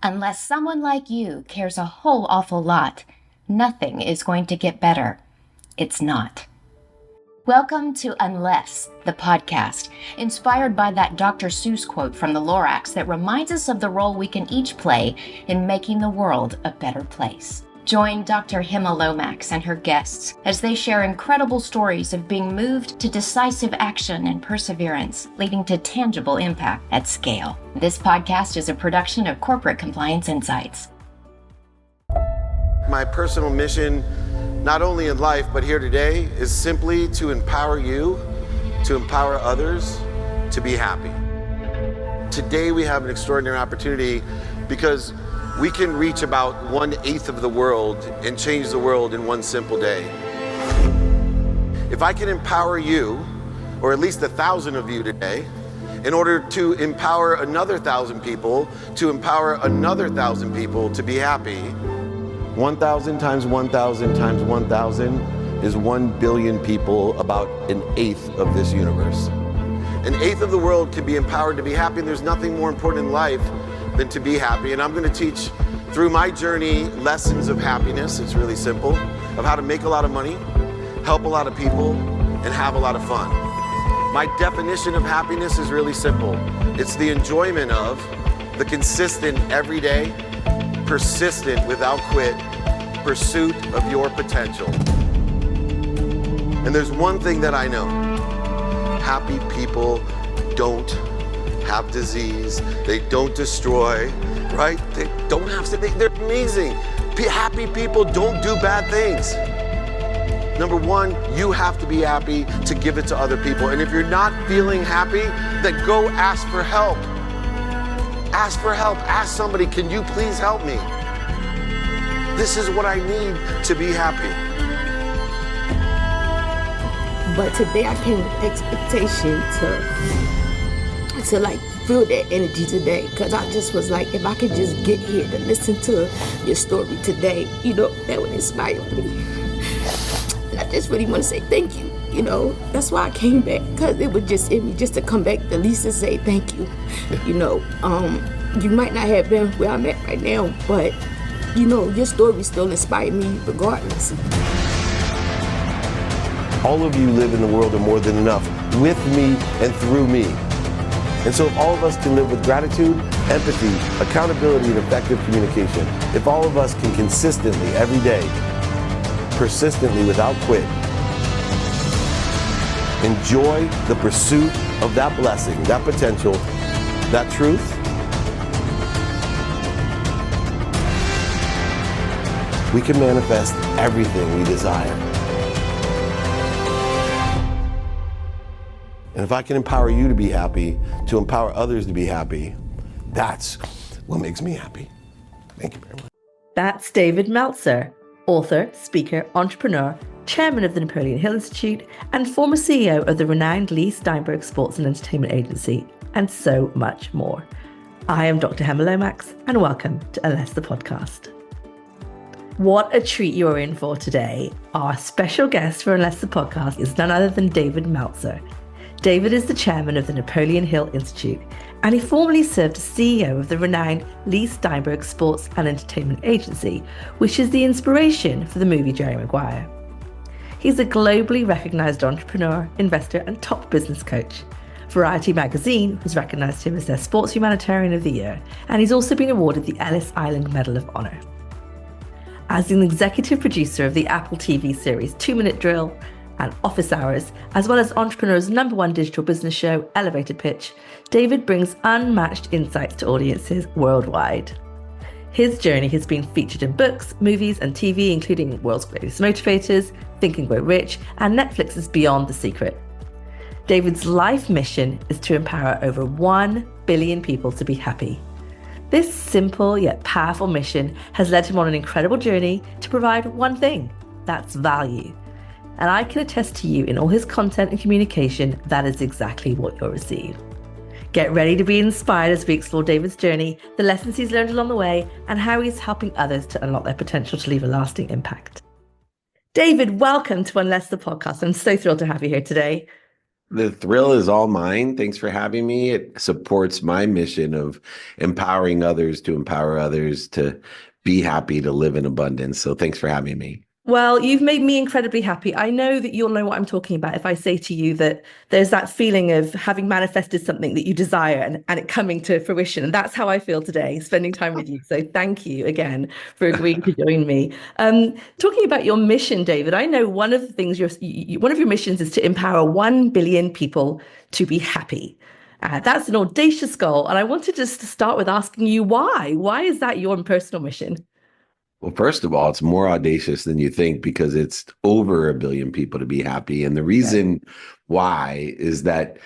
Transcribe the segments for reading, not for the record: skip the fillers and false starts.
Unless someone like you cares a whole awful lot, nothing is going to get better. It's not. Welcome to Unless, the podcast, inspired by that Dr. Seuss quote from the Lorax that reminds us of the role we can each play in making the world a better place. Join Dr. Hemma and her guests as they share incredible stories of being moved to decisive action and perseverance, leading to tangible impact at scale. This podcast is a production of Corporate Compliance Insights. My personal mission, not only in life but here today, is simply to empower you, to empower others, to be happy. Today we have an extraordinary opportunity because we can reach about 1/8 of the world and change the world in one simple day. If I can empower you, or at least 1,000 of you today, in order to empower another 1,000 people, to empower another 1,000 people to be happy, 1,000 times 1,000 times 1,000 is 1 billion people, about 1/8 of this universe. 1/8 of the world can be empowered to be happy, and there's nothing more important in life than to be happy. And I'm going to teach, through my journey, lessons of happiness. It's really simple, of how to make a lot of money, help a lot of people, and have a lot of fun. My definition of happiness is really simple. It's the enjoyment of the consistent, everyday, persistent, without quit, pursuit of your potential. And there's one thing that I know. Happy people don't have disease, they don't destroy, right? They don't have to, they're amazing. Happy people don't do bad things. Number one, you have to be happy to give it to other people. And if you're not feeling happy, then go ask for help. Ask for help. Ask somebody, can you please help me? This is what I need to be happy. But today I came with expectation to like feel that energy today, because I just was like, if I could just get here to listen to your story today, that would inspire me. And I just really want to say thank you. That's why I came back, because it was just in me just to come back to at least to say thank you. You might not have been where I'm at right now, but your story still inspired me regardless. All of you live in the world of more than enough, with me and through me. And so if all of us can live with gratitude, empathy, accountability, and effective communication, if all of us can consistently, every day, persistently, without quit, enjoy the pursuit of that blessing, that potential, that truth, we can manifest everything we desire. And if I can empower you to be happy, to empower others to be happy, that's what makes me happy. Thank you very much. That's David Meltzer, author, speaker, entrepreneur, chairman of the Napoleon Hill Institute, and former CEO of the renowned Leigh Steinberg Sports and Entertainment Agency, and so much more. I am Dr. Hemma, and welcome to Unless, the podcast. What a treat you are in for today. Our special guest for Unless, the podcast is none other than David Meltzer. David is the chairman of the Napoleon Hill Institute, and he formerly served as CEO of the renowned Leigh Steinberg Sports and Entertainment Agency, which is the inspiration for the movie Jerry Maguire. He's a globally recognized entrepreneur, investor, and top business coach. Variety magazine has recognized him as their Sports Humanitarian of the Year, and he's also been awarded the Ellis Island Medal of Honor. As an executive producer of the Apple TV series 2 Minute Drill and Office Hours, as well as Entrepreneur's #1 digital business show, Elevator Pitch, David brings unmatched insights to audiences worldwide. His journey has been featured in books, movies, and TV, including World's Greatest Motivators, Think and Grow Rich, and Netflix's Beyond the Secret. David's life mission is to empower over 1 billion people to be happy. This simple yet powerful mission has led him on an incredible journey to provide one thing, that's value. And I can attest to you, in all his content and communication, that is exactly what you'll receive. Get ready to be inspired as we explore David's journey, the lessons he's learned along the way, and how he's helping others to unlock their potential to leave a lasting impact. David, welcome to Unless, the podcast. I'm so thrilled to have you here today. The thrill is all mine. Thanks for having me. It supports my mission of empowering others to empower others to be happy, to live in abundance. So thanks for having me. Well, you've made me incredibly happy. I know that you'll know what I'm talking about if I say to you that there's that feeling of having manifested something that you desire and it coming to fruition. And that's how I feel today, spending time with you. So thank you again for agreeing to join me. Talking about your mission, David, I know one of the things one of your missions is to empower 1 billion people to be happy. That's an audacious goal. And I wanted just to start with asking you why. Why is that your personal mission? Well, first of all, it's more audacious than you think because it's over 1 billion people to be happy. And the reason why is that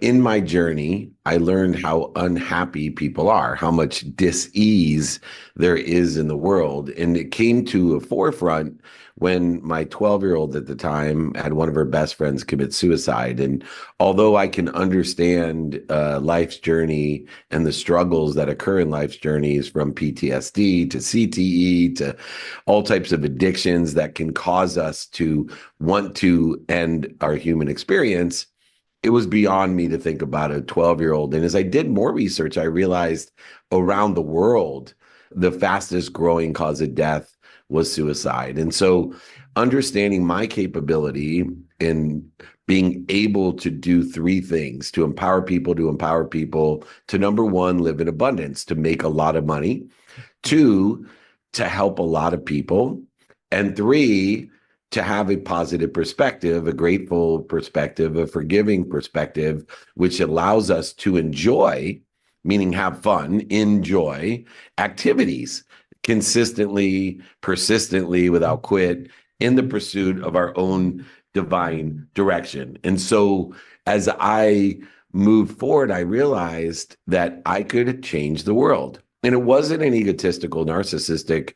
in my journey, I learned how unhappy people are, how much dis-ease there is in the world. And it came to a forefront when my 12-year-old at the time had one of her best friends commit suicide. And although I can understand life's journey and the struggles that occur in life's journeys, from PTSD to CTE to all types of addictions that can cause us to want to end our human experience, it was beyond me to think about a 12-year-old. And as I did more research, I realized around the world, the fastest growing cause of death was suicide. And so understanding my capability in being able to do three things: to empower people, to number one, live in abundance, to make a lot of money; two, to help a lot of people; and three, to have a positive perspective, a grateful perspective, a forgiving perspective, which allows us to enjoy, meaning have fun, enjoy activities consistently, persistently, without quit, in the pursuit of our own divine direction. And so as I moved forward, I realized that I could change the world. And it wasn't an egotistical, narcissistic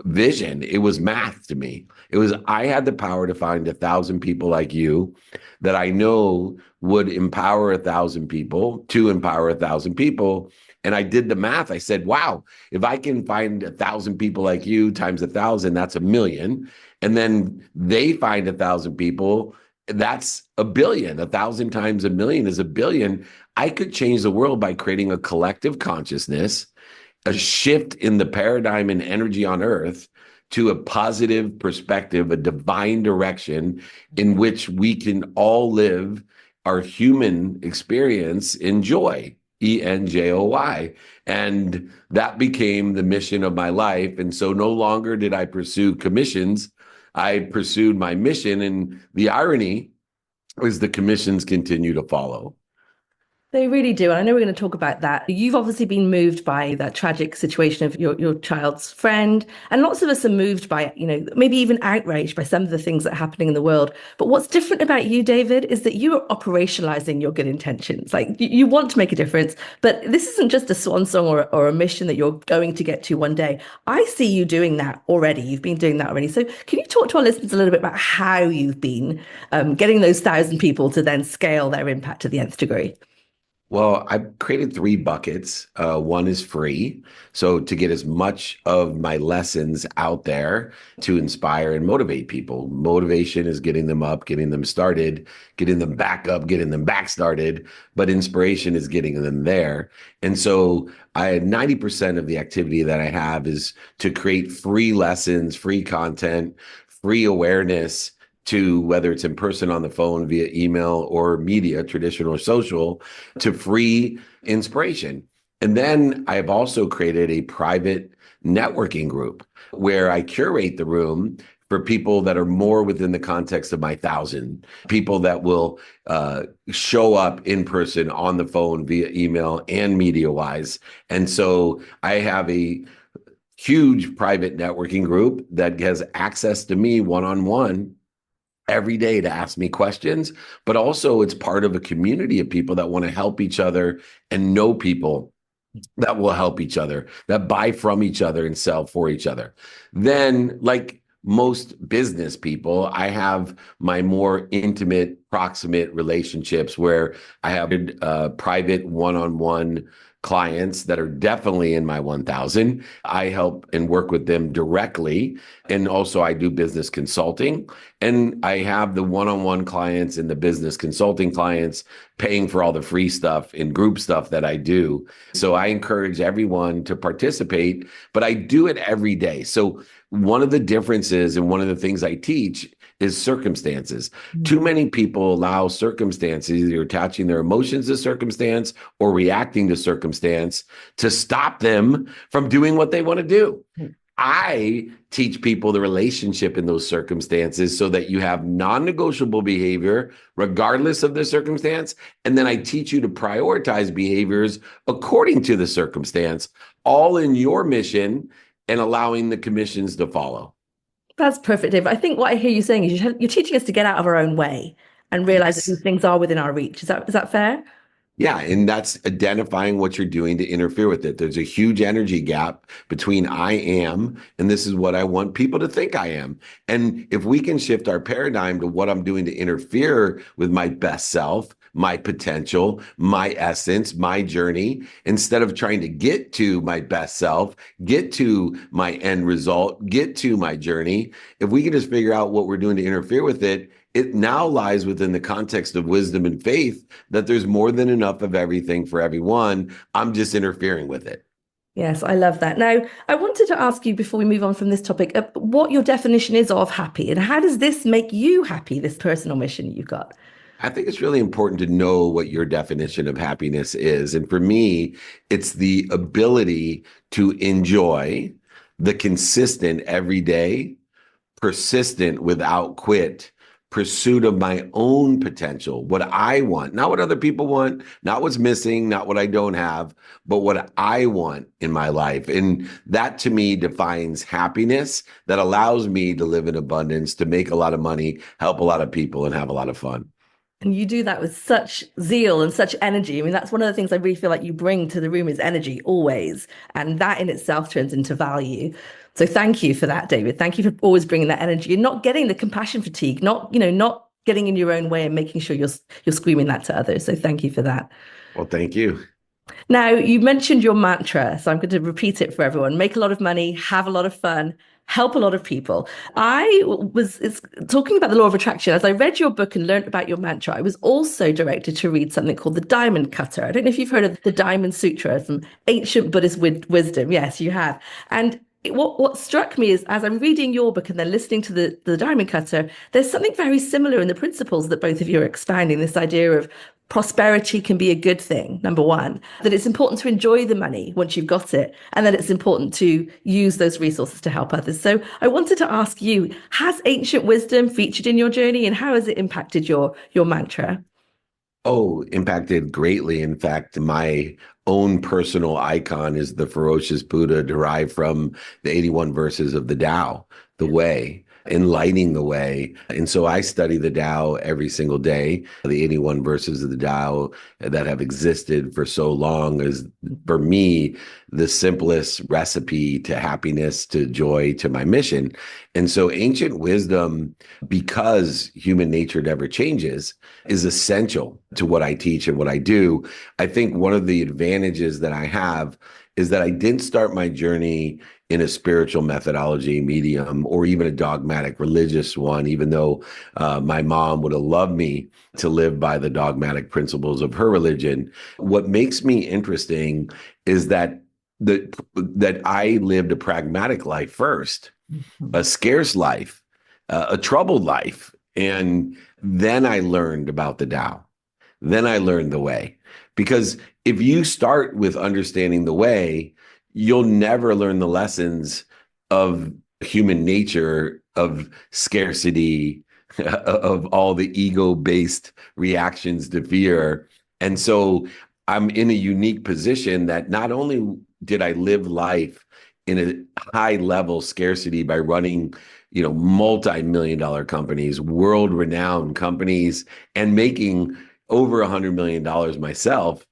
vision. It was math to me. It was, I had the power to find 1,000 people like you that I know would empower 1,000 people to empower 1,000 people. And I did the math. I said, wow, if I can find 1,000 people like you times 1,000, that's 1,000,000. And then they find 1,000 people, that's 1,000,000,000. 1,000 times 1,000,000 is 1,000,000,000. I could change the world by creating a collective consciousness, a shift in the paradigm and energy on earth to a positive perspective, a divine direction in which we can all live our human experience in joy, ENJOY. And that became the mission of my life. And so no longer did I pursue commissions. I pursued my mission. And the irony is the commissions continue to follow. They really do. And I know we're going to talk about that. You've obviously been moved by that tragic situation of your child's friend. And lots of us are moved by, maybe even outraged by some of the things that are happening in the world. But what's different about you, David, is that you are operationalizing your good intentions. Like you want to make a difference, but this isn't just a swan song or a mission that you're going to get to one day. I see you doing that already. You've been doing that already. So can you talk to our listeners a little bit about how you've been getting those 1,000 people to then scale their impact to the nth degree? Well, I've created 3 buckets. One is free. So to get as much of my lessons out there to inspire and motivate people. Motivation is getting them up, getting them started, getting them back up, getting them back started. But inspiration is getting them there. And so 90% of the activity that I have is to create free lessons, free content, free awareness, to whether it's in person, on the phone, via email, or media, traditional or social, to free inspiration. And then I have also created a private networking group where I curate the room for people that are more within the context of my 1,000, people that will show up in person, on the phone, via email, and media-wise. And so I have a huge private networking group that has access to me one-on-one every day to ask me questions, but also it's part of a community of people that want to help each other and know people that will help each other, that buy from each other and sell for each other. Then, like most business people, I have my more intimate, proximate relationships where I have private one-on-one clients that are definitely in my 1,000. I help and work with them directly. And also I do business consulting. And I have the one-on-one clients and the business consulting clients paying for all the free stuff and group stuff that I do. So I encourage everyone to participate, but I do it every day. So one of the differences and one of the things I teach is circumstances. Too many people allow circumstances, either attaching their emotions to circumstance or reacting to circumstance, to stop them from doing what they want to do. I teach people the relationship in those circumstances so that you have non-negotiable behavior regardless of the circumstance. And then I teach you to prioritize behaviors according to the circumstance, all in your mission and allowing the commissions to follow. That's perfect, David. I think what I hear you saying is you're teaching us to get out of our own way and realize that these things are within our reach. Is that fair? Yeah, and that's identifying what you're doing to interfere with it. There's a huge energy gap between I am and this is what I want people to think I am. And if we can shift our paradigm to what I'm doing to interfere with my best self, my potential, my essence, my journey, instead of trying to get to my best self, get to my end result, get to my journey, if we can just figure out what we're doing to interfere with it, it now lies within the context of wisdom and faith that there's more than enough of everything for everyone. I'm just interfering with it. Yes, I love that. Now, I wanted to ask you before we move on from this topic, what your definition is of happy and how does this make you happy, this personal mission you've got? I think it's really important to know what your definition of happiness is. And for me, it's the ability to enjoy the consistent, everyday, persistent, without quit pursuit of my own potential, what I want, not what other people want, not what's missing, not what I don't have, but what I want in my life. And that to me defines happiness that allows me to live in abundance, to make a lot of money, help a lot of people, and have a lot of fun. And you do that with such zeal and such energy. I mean, that's one of the things I really feel like you bring to the room is energy always. And that in itself turns into value. So thank you for that, David. Thank you for always bringing that energy and not getting the compassion fatigue, not getting in your own way and making sure you're screaming that to others. So thank you for that. Well, thank you. Now, you mentioned your mantra, so I'm going to repeat it for everyone. Make a lot of money, have a lot of fun, help a lot of people. I was talking about the law of attraction. As I read your book and learned about your mantra, I was also directed to read something called the Diamond Cutter. I don't know if you've heard of the Diamond Sutra, some ancient Buddhist wisdom. Yes, you have. And what struck me is, as I'm reading your book and then listening to the Diamond Cutter, there's something very similar in the principles that both of you are expounding, this idea of prosperity can be a good thing, number one, that it's important to enjoy the money once you've got it, and that it's important to use those resources to help others. So I wanted to ask you, has ancient wisdom featured in your journey and how has it impacted your mantra? Oh, impacted greatly. In fact, my own personal icon is the ferocious Buddha derived from the 81 verses of the Tao, the way, enlightening the way. And so I study the Tao every single day. The 81 verses of the Tao that have existed for so long is, for me, the simplest recipe to happiness, to joy, to my mission. And so ancient wisdom, because human nature never changes, is essential to what I teach and what I do. I think one of the advantages that I have is that I didn't start my journey in a spiritual methodology medium or even a dogmatic religious one, even though my mom would have loved me to live by the dogmatic principles of her religion. What makes me interesting is that I lived a pragmatic life first, a scarce life, a troubled life. And then I learned about the Tao. Then I learned the way. Because if you start with understanding the way, you'll never learn the lessons of human nature, of scarcity, of all the ego-based reactions to fear. And so I'm in a unique position that not only did I live life in a high-level scarcity by running, multi-million-dollar companies, world-renowned companies, and making over $100 million myself,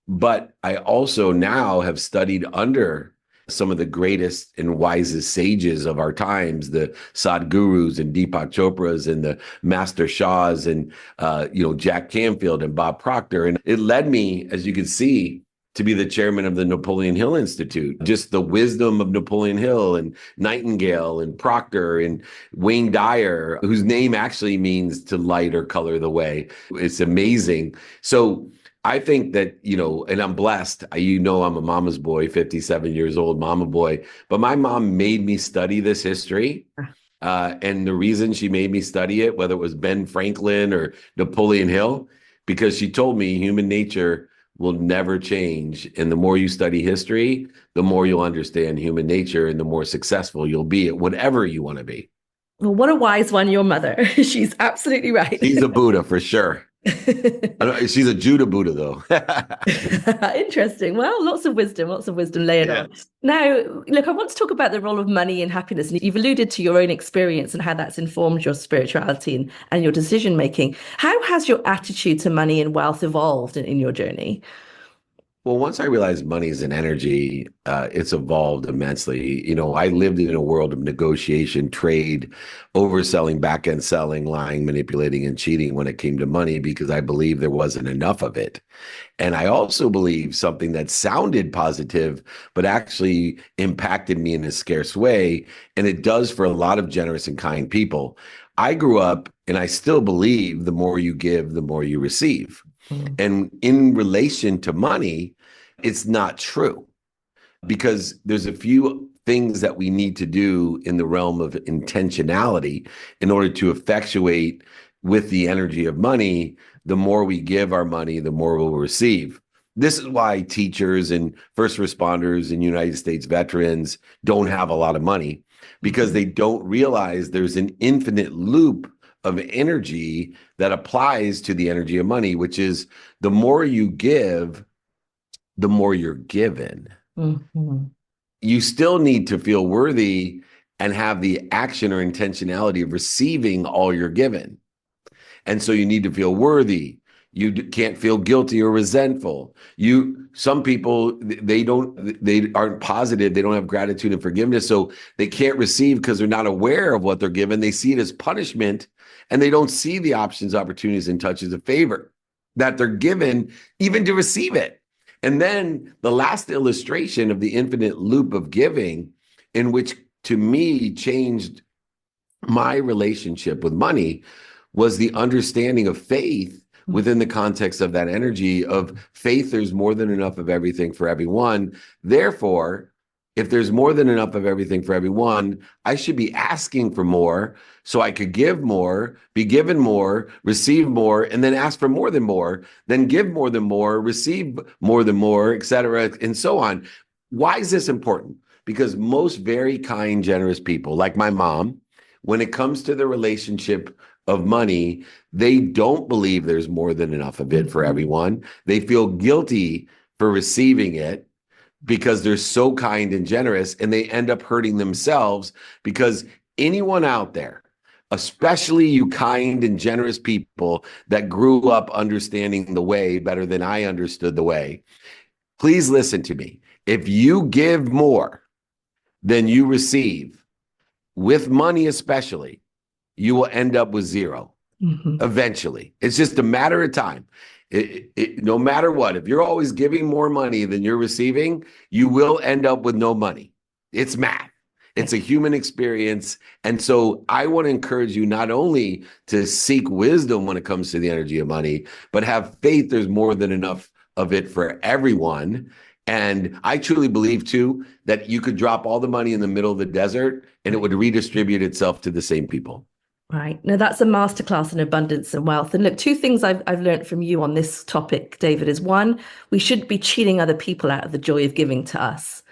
but I also now have studied under some of the greatest and wisest sages of our times, the Sadhgurus and Deepak Chopras and the Master Shahs and, Jack Canfield and Bob Procter. And it led me, as you can see, to be the chairman of the Napoleon Hill Institute. Just the wisdom of Napoleon Hill and Nightingale and Procter and Wayne Dyer, whose name actually means to light or color the way. It's amazing. So I think that, and I'm blessed. I'm a mama's boy, 57 years old, mama boy. But my mom made me study this history. And the reason she made me study it, whether it was Ben Franklin or Napoleon Hill, because she told me human nature will never change. And the more you study history, the more you'll understand human nature and the more successful you'll be at whatever you want to be. Well, what a wise one, your mother. She's absolutely right. She's a Buddha for sure. She's a Judah Buddha, though. Interesting. Well, lots of wisdom laying on. Now, look, I want to talk about the role of money and happiness. And you've alluded to your own experience and how that's informed your spirituality and your decision making. How has your attitude to money and wealth evolved in your journey? Well, once I realized money is an energy, it's evolved immensely. I lived in a world of negotiation, trade, overselling, back-end selling, lying, manipulating, and cheating when it came to money because I believed there wasn't enough of it. And I also believe something that sounded positive, but actually impacted me in a scarce way. And it does for a lot of generous and kind people. I grew up, and I still believe the more you give, the more you receive. And in relation to money, it's not true because there's a few things that we need to do in the realm of intentionality in order to effectuate with the energy of money. The more we give our money, the more we'll receive. This is why teachers and first responders and United States veterans don't have a lot of money, because they don't realize there's an infinite loop of energy that applies to the energy of money, which is the more you give, the more you're given. Mm-hmm. You still need to feel worthy and have the action or intentionality of receiving all you're given. And so you need to feel worthy. You can't feel guilty or resentful. Some people, they aren't positive. They don't have gratitude and forgiveness. So they can't receive because they're not aware of what they're given. They see it as punishment and they don't see the options, opportunities, and touches of favor that they're given even to receive it. And then the last illustration of the infinite loop of giving, in which to me changed my relationship with money, was the understanding of faith within the context of that energy of faith. There's more than enough of everything for everyone. Therefore, if there's more than enough of everything for everyone, I should be asking for more so I could give more, be given more, receive more, and then ask for more than more, then give more than more, receive more than more, et cetera, and so on. Why is this important? Because most very kind, generous people, like my mom, when it comes to the relationship of money, they don't believe there's more than enough of it for everyone. They feel guilty for receiving it because they're so kind and generous, and they end up hurting themselves because anyone out there, especially you kind and generous people that grew up understanding the way better than I understood the way, please listen to me. If you give more than you receive, with money especially, you will end up with zero eventually. It's just a matter of time. No matter what, if you're always giving more money than you're receiving, you will end up with no money. It's math. It's a human experience. And so I want to encourage you not only to seek wisdom when it comes to the energy of money, but have faith there's more than enough of it for everyone. And I truly believe, too, that you could drop all the money in the middle of the desert and it would redistribute itself to the same people. Right. Now, that's a masterclass in abundance and wealth. And look, two things I've learned from you on this topic, David, is one, we shouldn't be cheating other people out of the joy of giving to us.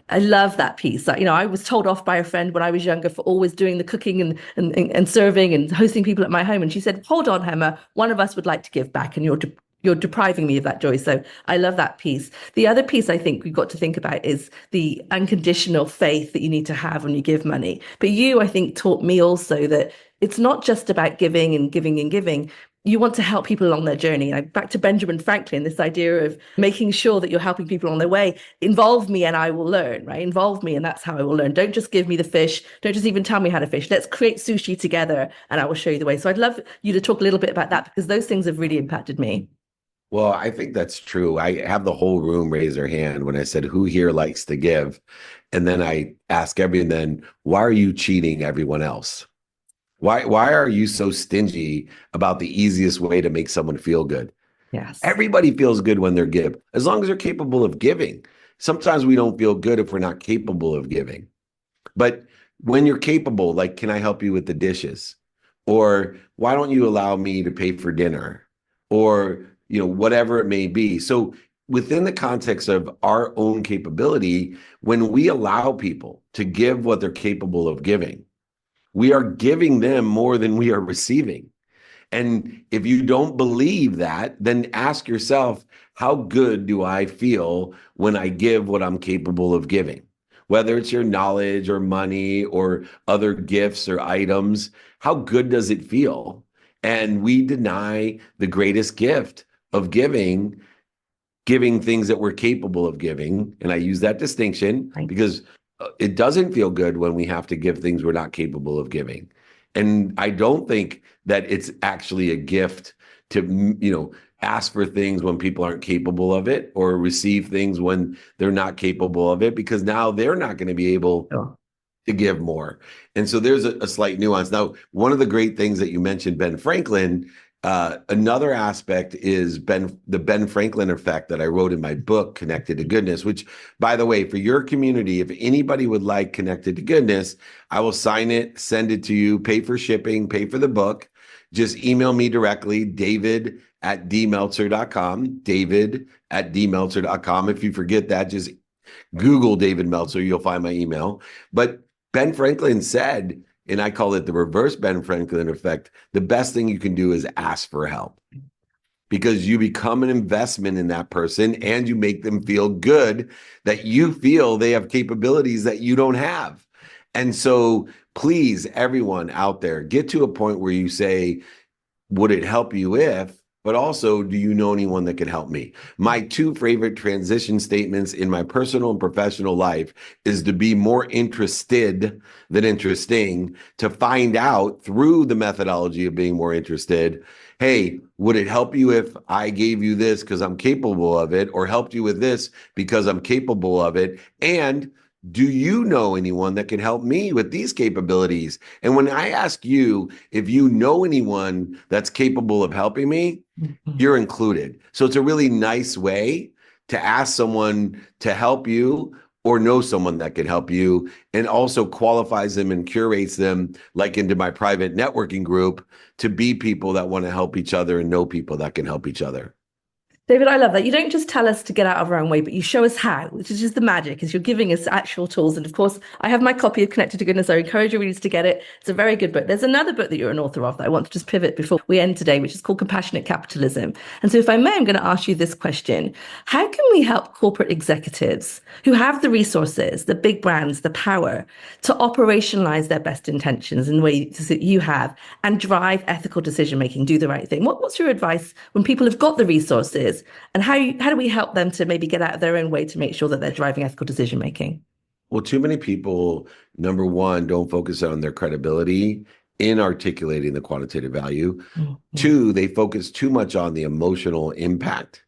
I love that piece. I was told off by a friend when I was younger for always doing the cooking and serving and hosting people at my home. And she said, hold on, Hemma, one of us would like to give back and you're depriving me of that joy. So I love that piece. The other piece I think we've got to think about is the unconditional faith that you need to have when you give money. But you, I think, taught me also that it's not just about giving and giving and giving. You want to help people along their journey. Back to Benjamin Franklin, this idea of making sure that you're helping people on their way. Involve me and I will learn, right? Involve me and that's how I will learn. Don't just give me the fish. Don't just even tell me how to fish. Let's create sushi together and I will show you the way. So I'd love you to talk a little bit about that because those things have really impacted me. Well, I think that's true. I have the whole room raise their hand when I said, who here likes to give? And then I ask everyone, then why are you cheating everyone else? Why are you so stingy about the easiest way to make someone feel good? Yes. Everybody feels good when they're give, as long as they're capable of giving. Sometimes we don't feel good if we're not capable of giving. But when you're capable, like, can I help you with the dishes? Or why don't you allow me to pay for dinner? Or, whatever it may be. So within the context of our own capability, when we allow people to give what they're capable of giving, we are giving them more than we are receiving. And if you don't believe that, then ask yourself, how good do I feel when I give what I'm capable of giving? Whether it's your knowledge or money or other gifts or items, how good does it feel? And we deny the greatest gift of giving things that we're capable of giving. And I use that distinction because it doesn't feel good when we have to give things we're not capable of giving. And I don't think that it's actually a gift to, ask for things when people aren't capable of it, or receive things when they're not capable of it, because now they're not going to be able to give more. And so there's a slight nuance. Now, one of the great things that you mentioned, Ben Franklin, another aspect is the Ben Franklin effect that I wrote in my book, Connected to Goodness, which, by the way, for your community, if anybody would like Connected to Goodness, I will sign it, send it to you, pay for shipping, pay for the book. Just email me directly, david@dmeltzer.com, david@dmeltzer.com. If you forget that, just Google David Meltzer, you'll find my email. But Ben Franklin said, and I call it the reverse Ben Franklin effect, the best thing you can do is ask for help, because you become an investment in that person and you make them feel good that you feel they have capabilities that you don't have. And so please, everyone out there, get to a point where you say, would it help you if, but also, do you know anyone that can help me? My two favorite transition statements in my personal and professional life is to be more interested than interesting, to find out through the methodology of being more interested, hey, would it help you if I gave you this because I'm capable of it, or helped you with this because I'm capable of it? And do you know anyone that can help me with these capabilities? And when I ask you if you know anyone that's capable of helping me, you're included. So it's a really nice way to ask someone to help you or know someone that can help you, and also qualifies them and curates them, like into my private networking group, to be people that want to help each other and know people that can help each other. David, I love that. You don't just tell us to get out of our own way, but you show us how, which is just the magic, is you're giving us actual tools. And of course, I have my copy of Connected to Goodness. I encourage your readers to get it. It's a very good book. There's another book that you're an author of that I want to just pivot before we end today, which is called Compassionate Capitalism. And so if I may, I'm going to ask you this question. How can we help corporate executives who have the resources, the big brands, the power to operationalize their best intentions in ways that you have and drive ethical decision-making, do the right thing? What's your advice when people have got the resources? And how do we help them to maybe get out of their own way to make sure that they're driving ethical decision making? Well, too many people, number one, don't focus on their credibility in articulating the quantitative value. Mm-hmm. Two, they focus too much on the emotional impact,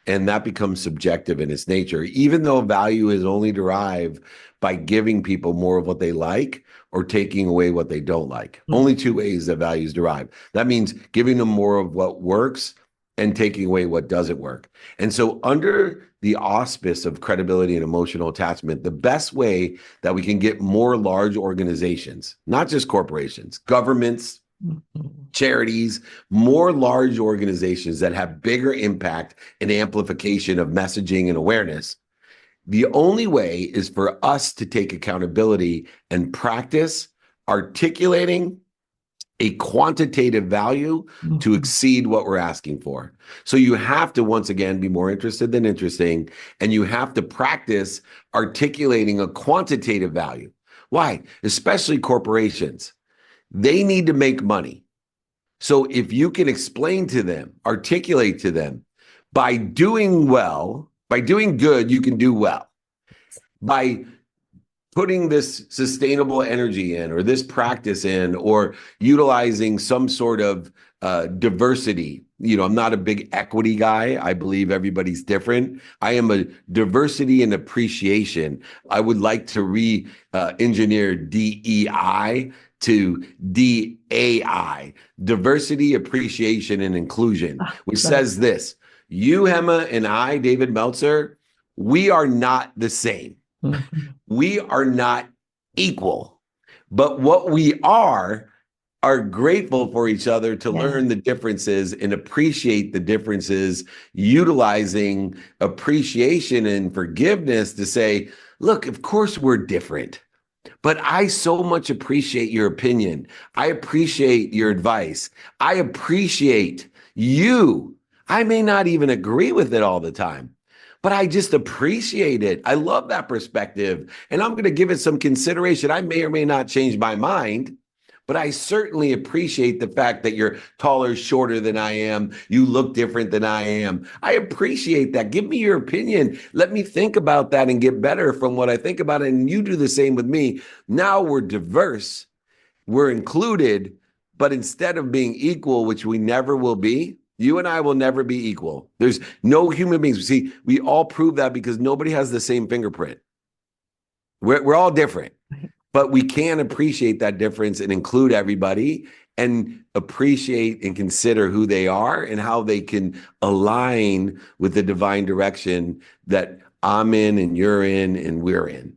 and that becomes subjective in its nature, even though value is only derived by giving people more of what they like or taking away what they don't like. Mm-hmm. Only two ways that value is derived. That means giving them more of what works and taking away what doesn't work. And so under the auspice of credibility and emotional attachment, the best way that we can get more large organizations, not just corporations, governments, charities, more large organizations that have bigger impact and amplification of messaging and awareness, the only way is for us to take accountability and practice articulating a quantitative value to exceed what we're asking for. So you have to, once again, be more interested than interesting, and you have to practice articulating a quantitative value. Why? Especially corporations. They need to make money. So if you can explain to them, articulate to them, by doing well, by doing good, you can do well. By putting this sustainable energy in, or this practice in, or utilizing some sort of diversity. I'm not a big equity guy. I believe everybody's different. I am a diversity and appreciation. I would like to re-engineer DEI to DAI, diversity, appreciation, and inclusion, which says this: you, Hemma, and I, David Meltzer, we are not the same. We are not equal. But what we are grateful for each other to learn the differences and appreciate the differences, utilizing appreciation and forgiveness to say, look, of course we're different, but I so much appreciate your opinion. I appreciate your advice. I appreciate you. I may not even agree with it all the time, but I just appreciate it. I love that perspective, and I'm going to give it some consideration. I may or may not change my mind, but I certainly appreciate the fact that you're taller, shorter than I am. You look different than I am. I appreciate that. Give me your opinion. Let me think about that and get better from what I think about it. And you do the same with me. Now we're diverse. We're included. But instead of being equal, which we never will be, you and I will never be equal. There's no human beings. See, we all prove that because nobody has the same fingerprint. We're all different. But we can appreciate that difference and include everybody and appreciate and consider who they are and how they can align with the divine direction that I'm in and you're in and we're in.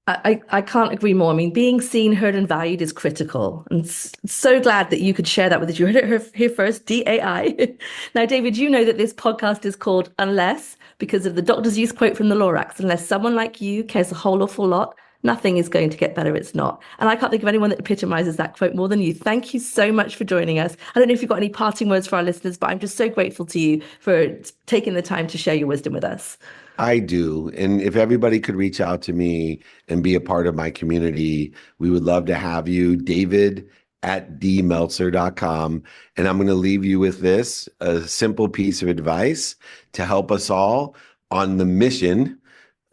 I can't agree more. I mean, being seen, heard, and valued is critical. And so glad that you could share that with us. You heard it here first, DAI. Now, David, you know that this podcast is called Unless, because of the doctor's use quote from the Lorax. Unless someone like you cares a whole awful lot, nothing is going to get better. It's not. And I can't think of anyone that epitomizes that quote more than you. Thank you so much for joining us. I don't know if you've got any parting words for our listeners, but I'm just so grateful to you for taking the time to share your wisdom with us. I do. And if everybody could reach out to me and be a part of my community, we would love to have you. David@dmeltzer.com. And I'm going to leave you with this, a simple piece of advice to help us all on the mission,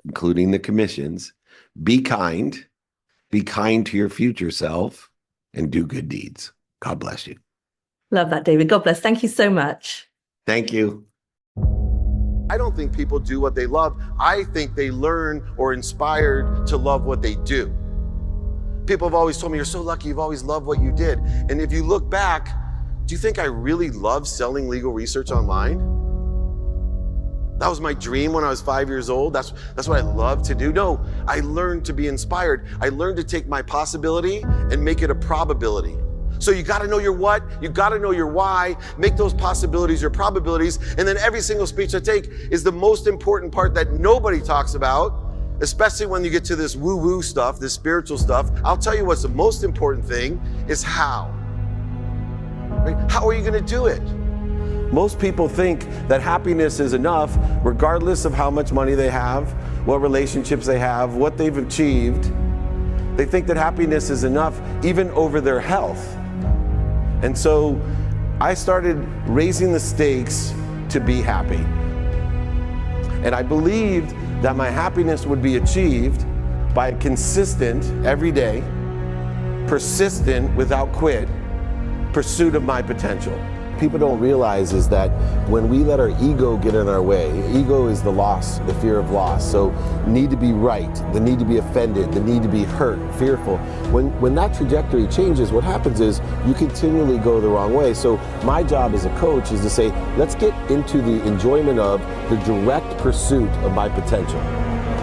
including the commissions. Be kind to your future self, and do good deeds. God bless you. Love that, David. God bless. Thank you so much. Thank you. I don't think people do what they love. I think they learn or inspired to love what they do. People have always told me, you're so lucky, you've always loved what you did. And if you look back, do you think I really love selling legal research online? That was my dream when I was 5 years old. That's what I love to do. No, I learned to be inspired. I learned to take my possibility and make it a probability. So you got to know your what, you got to know your why, make those possibilities your probabilities, and then every single speech I take is the most important part that nobody talks about, especially when you get to this woo-woo stuff, this spiritual stuff. I'll tell you what's the most important thing is how. Right? How are you going to do it? Most people think that happiness is enough, regardless of how much money they have, what relationships they have, what they've achieved. They think that happiness is enough, even over their health. And so I started raising the stakes to be happy. And I believed that my happiness would be achieved by a consistent, every day, persistent, without quit, pursuit of my potential. People don't realize is that when we let our ego get in our way, ego is the loss, the fear of loss. So need to be right, the need to be offended, the need to be hurt, fearful. When that trajectory changes, what happens is you continually go the wrong way. So my job as a coach is to say, let's get into the enjoyment of the direct pursuit of my potential.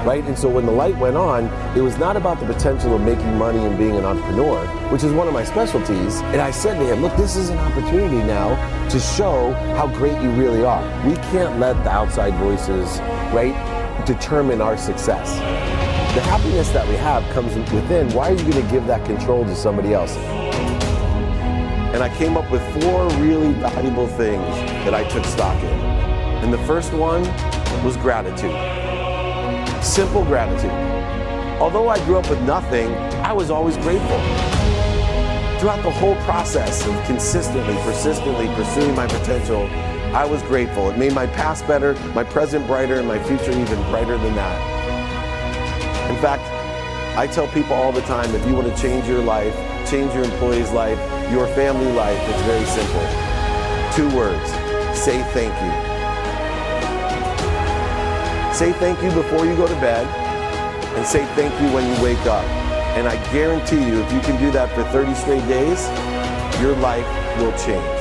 Right? And so when the light went on, it was not about the potential of making money and being an entrepreneur, which is one of my specialties. And I said to him, look, this is an opportunity now to show how great you really are. We can't let the outside voices, right, determine our success. The happiness that we have comes within. Why are you going to give that control to somebody else? And I came up with 4 really valuable things that I took stock in. And the first one was gratitude. Simple gratitude. Although I grew up with nothing, I was always grateful. Throughout the whole process of consistently, persistently pursuing my potential, I was grateful. It made my past better, my present brighter, and my future even brighter than that. In fact, I tell people all the time, if you want to change your life, change your employee's life, your family life, it's very simple. 2 words, say thank you. Say thank you before you go to bed, and say thank you when you wake up. And I guarantee you, if you can do that for 30 straight days, your life will change.